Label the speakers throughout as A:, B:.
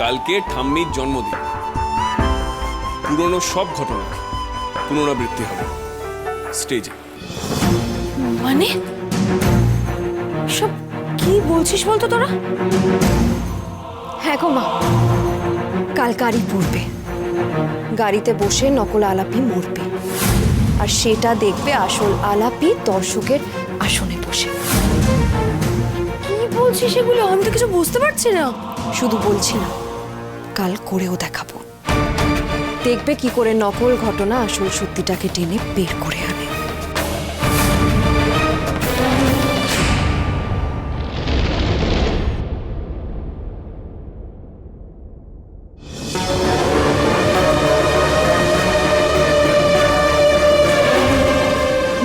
A: কালকে ঠাম্মির জন্মদিন। পুরনো সব ঘটনা পুনরাবৃত্তি হবে স্টেজে।
B: মানে সব কি বলছিস বলতো তোরা?
C: হ্যাঁ গো মা, কাল গাড়ি পড়বে, গাড়িতে বসে নকল আলাপি মরবে, আর সেটা দেখবে আসল আলাপি দর্শকের আসনে বসে।
B: কি বলছিস এগুলো? আমি তো কিছু বুঝতে পারছি না।
C: শুধু বলছি না, কাল করেও দেখাবো। দেখবে কি করে নকল ঘটনা আসল সত্যিটাকে টেনে বের করে আনে।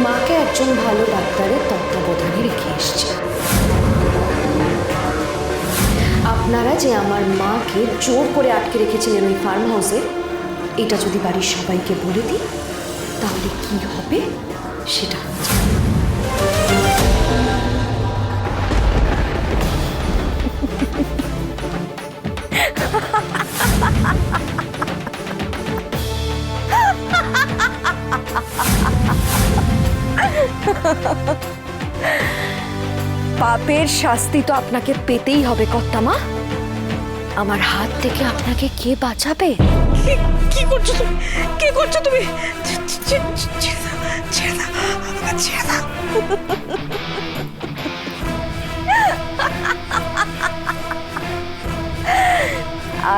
C: মাকে একজন ভালো ডাক্তারের তত্ত্বাবধানে রেখে এসেছি। আপনারা যে আমার মাকে জোর করে আটকে রেখেছিলেন ওই ফার্ম হাউসে, এটা যদি বাড়ির সবাইকে বলে দিই তাহলে কি হবে সেটা আমি জানি। পাপের শাস্তি তো আপনাকে পেতেই হবে কর্তামা। আমার হাত থেকে আপনাকে কে বাঁচাবে?
B: কি করছো তুমি? কি করছো তুমি?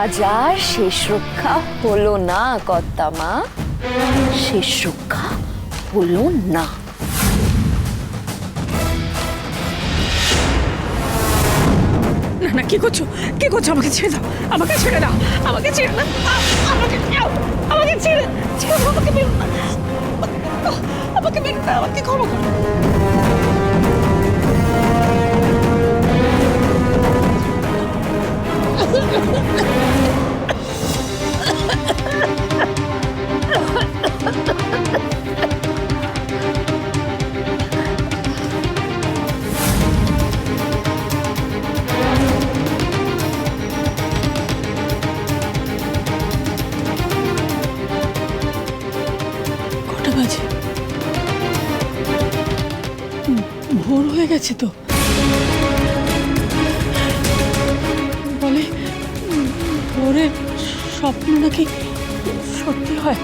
C: আজ আর শেষ রক্ষা হলো না কর্তামা, শেষ রক্ষা হলো না।
B: না না, কি করছো? কি করছো? আমাকে ছেড়ে দাও, আমাকে ছেড়ে দাও, আমাকে ছেড়ে দাও, আমাকে দাও, আমাকে ছেড়ে ছেড়ে দাও, আমাকে মেরো না, আমাকে মেরো না, আমাকে ক্ষমা করো। কটা বাজে? ভোর হয়ে গেছে তো। বলে ভোরের স্বপ্ন নাকি সত্যি হয়।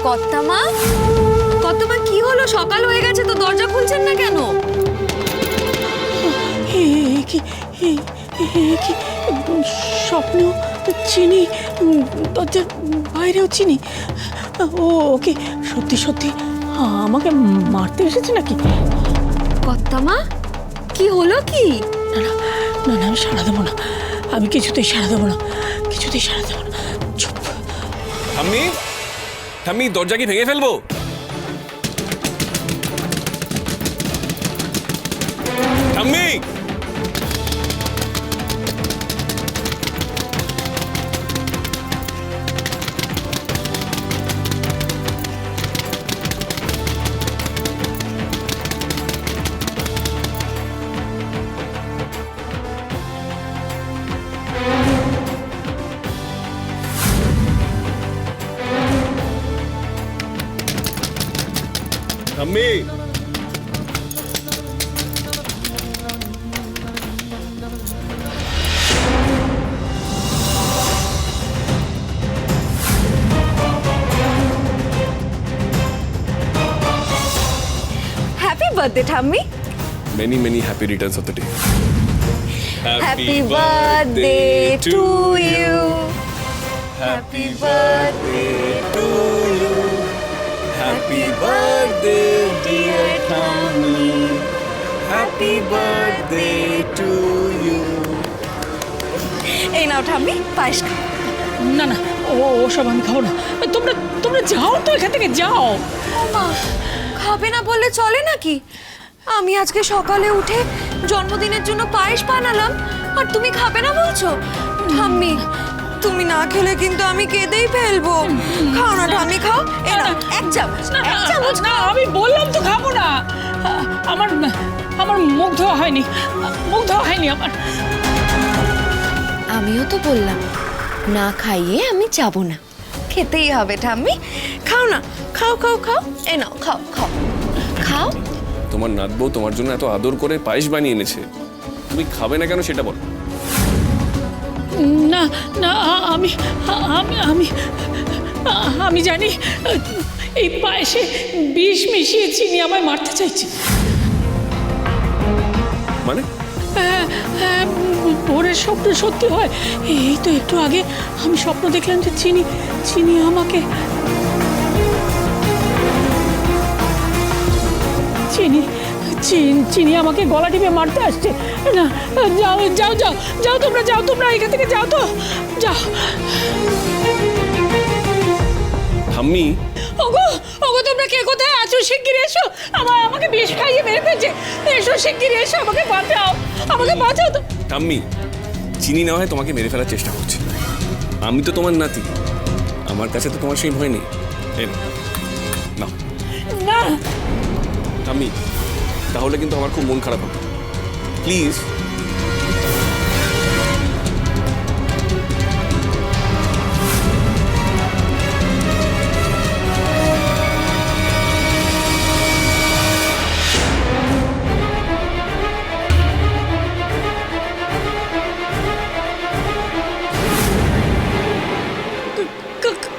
C: কর্তামা, কর্তামা কি হলো? সকাল হয়ে গেছে তো, দরজা খুলছেন না কেন?
B: কি কি স্বপ্ন চিনি, দরজার বাইরেও চিনি। ও ওকে সত্যি সত্যি আমাকে মারতে এসেছে নাকি?
C: কর্তামা কি হলো কি?
B: না না না না, আমি সাড়া দেবো না, আমি কিছুতেই সাড়া দেবো না, কিছুতেই সাড়া দেবো না। চুপ।
A: ঠাম্মি, ঠাম্মি দরজা কি ভেঙে ফেলবো? ঠাম্মি, ঠাম্মি,
C: হ্যাপি বার্থডে ঠাম্মি।
A: many many happy returns of the day.
C: Happy birthday to you.
A: Happy birthday to you. Happy birthday dear Tommy. Happy birthday to you.
C: এই নাও ঠাম্মি, পায়েস খাও।
B: না না, ওসব আমি খাবো না। তোমরা তোমরা যাও তো এখান থেকে, যাও।
C: মা, খাবে না বললে চলে নাকি? আমি আজকে সকালে উঠে জন্মদিনের জন্য পায়েস বানালাম আর তুমি খাবে না বলছো? ঠাম্মি তুমি না খেলে কিন্তু আমি কেঁদেই ফেলবো। খাও না ঠাম্মি, খাও। এই নাও, এক চামচ, এক চামচ।
B: না, আমি বললাম তো খাবো না। আমার আমার মুখ ধোয়া হয়নি, মুখ ধোয়া হয়নি আমার।
C: আমিও তো বললাম না খাইয়ে আমি যাব না, খেতেই হবে ঠাম্মি। খাও না, খাও খাও খাও। এই নাও, খাও খাও খাও।
A: তোমার নাত বউ তোমার জন্য এত আদর করে পায়েস বানিয়ে এনেছে, তুমি খাবে না কেন সেটা বলো।
B: না না, আমি আমি আমি আমি জানি এই পায়েসে বিষ মিশিয়ে চিনি আমায় মারতে চাইছে।
A: মানে
B: হ্যাঁ হ্যাঁ, ভোরের স্বপ্ন সত্যি হয়। এই তো একটু আগে আমি স্বপ্ন দেখলাম যে চিনি চিনি আমাকে চিনি চিনি আমাকে গলা টিপে মারতে আসছে। না, যাও যাও যাও যাও, তোমরা এখান থেকে যাও তো, যাও।
A: ঠাম্মি,
B: ওগো ওগো, তোমরা কে কোথায় আছো? শিগগির এসো, আমাকে বিষ খাইয়ে মেরে ফেলছে। এসো শিগগির এসো, আমাকে বাঁচাও, আমাকে বাঁচাও তো।
A: ঠাম্মি, চিনি না হয় তোমাকে মেরে ফেলার চেষ্টা করছে। আমি তো তোমার নাতি, আমার কাছে তো তোমার সেই ভয় নেই। এই নাও।
B: না
A: ঠাম্মি, তাহলে কিন্তু আমার খুব মন খারাপ হবে। প্লিজ।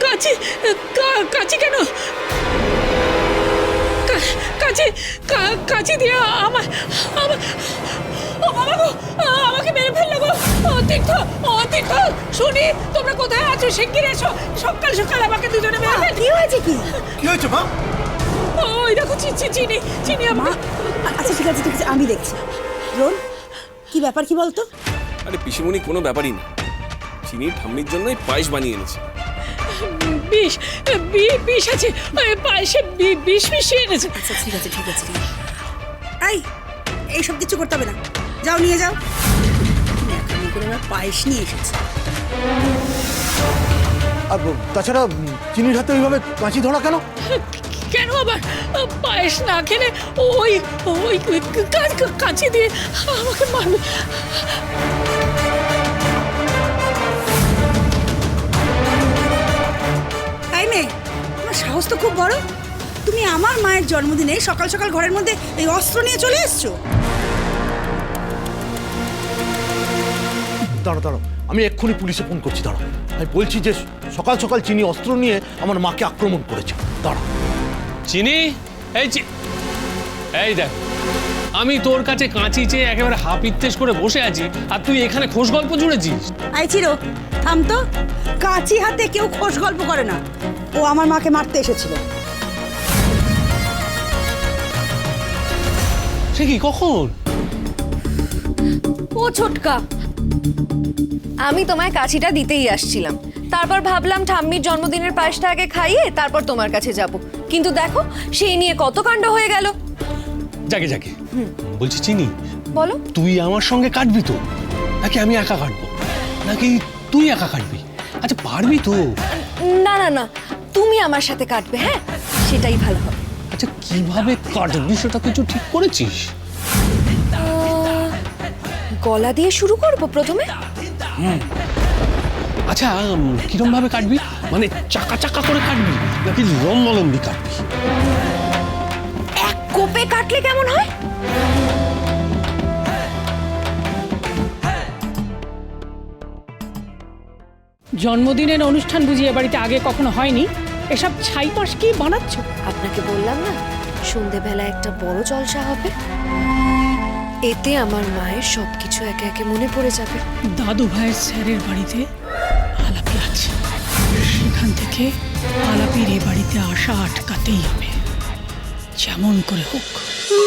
B: কাছি কাছি কেন? কাছি দিয়ে আমার ও বাবা গো, আমাকে মেরে ফেললো গো। ও তীর্থ, শুনি তোমরা কোথায় আছো? শিগগির এসো, সকাল সকাল আমাকে দুজনে মেরে ফেল।
D: কি হয়েছে? কি হয়েছে মা?
B: ওই দেখো চিনি আমার।
D: আচ্ছা ঠিক আছে আমি দেখছি। রোল, কি ব্যাপার কি বলতো?
A: আরে পিসিমণি, কোনো ব্যাপারই না। চিনি ঠাম্মির জন্যই পায়েস বানিয়ে এনেছে।
B: বিষ আছে পায়েসে, বিষ মিশিয়ে এনেছে।
D: আচ্ছা ঠিক আছে এইসব কিছু করতে হবে না, যাও নিয়ে যাও। এখনই করে আমার পায়েস নিয়ে এসেছে।
E: আর তাছাড়া চিনির হাতে ওইভাবে কাঁচি ধরা কেন?
B: কেন আবার? পায়েস না খেলে ওই ওই কাঁচি দিয়ে আমাকে মারবে।
D: তাই মেয়ে, তোমার সাহস তো খুব বড়। তুমি আমার মায়ের জন্মদিনে সকাল সকাল ঘরের মধ্যে এই অস্ত্র নিয়ে চলে এসছো।
E: দাঁড়াও, আমি এক্ষুনি পুলিশে ফোন করছি। দাঁড়াও, আমি বলছি যে সকাল সকাল চিনি অস্ত্র নিয়ে আমার মাকে আক্রমণ করেছে। দাঁড়াও।
F: চিনি, এই দেখ, আমি তোর কাছে কাঁচি চেয়ে একেবারে হাপিত্তেশ করে বসে আছি, আর তুই এখানে খোশ গল্প জুড়েছিস।
D: আই চিরো, থাম তো। কাঁচি হাতে কেউ খোশ গল্প করে না। ও আমার মাকে মারতে এসেছিল।
F: সে কি, কখন?
C: ও ছোটকা, আমি তোমায় কাছিটা দিতেই আসছিলাম। তারপর ভাবলাম ঠাম্মির জন্মদিনের পায়েসটা আগে খাইয়ে তারপর তোমার কাছে যাব, কিন্তু দেখো সেই নিয়ে কত কাণ্ড হয়ে গেল।
F: যাকে বলছি চিনি,
C: বলো।
F: তুই আমার সঙ্গে কাটবি তো, নাকি আমি একা কাটবো, নাকি তুই একা কাটবি? আচ্ছা পারবি তো?
C: না না না, তুমি আমার সাথে কাটবে। হ্যাঁ, সেটাই ভালো হবে।
F: আচ্ছা কিভাবে কাটবি সেটা কিছু ঠিক করেছিস?
C: গলা দিয়ে শুরু করবো প্রথমে।
F: আচ্ছা কিরম ভাবে কাটবি? মানে চাকা চাকা করে কাটবি, নাকি লম্বি কাটবি?
C: এক কোপে কাটলে কেমন হয়?
B: জন্মদিনের অনুষ্ঠান বুঝি এ বাড়িতে আগে কখনো হয়নি? এসব ছাইপাশ কি বানাচ্ছ?
C: আপনাকে বললাম না, সন্ধেবেলা একটা বড় জলসা হবে। এতে আমার মায়ের সবকিছু একে একে মনে পড়ে যাবে।
B: দাদু ভাইয়ের স্যারের বাড়িতে আলাপি আছে, সেখান থেকে আলাপির এ বাড়িতে আসা আটকাতেই হবে, যেমন করে হোক।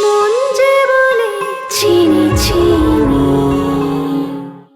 G: মন যে বলে চিনি চিনি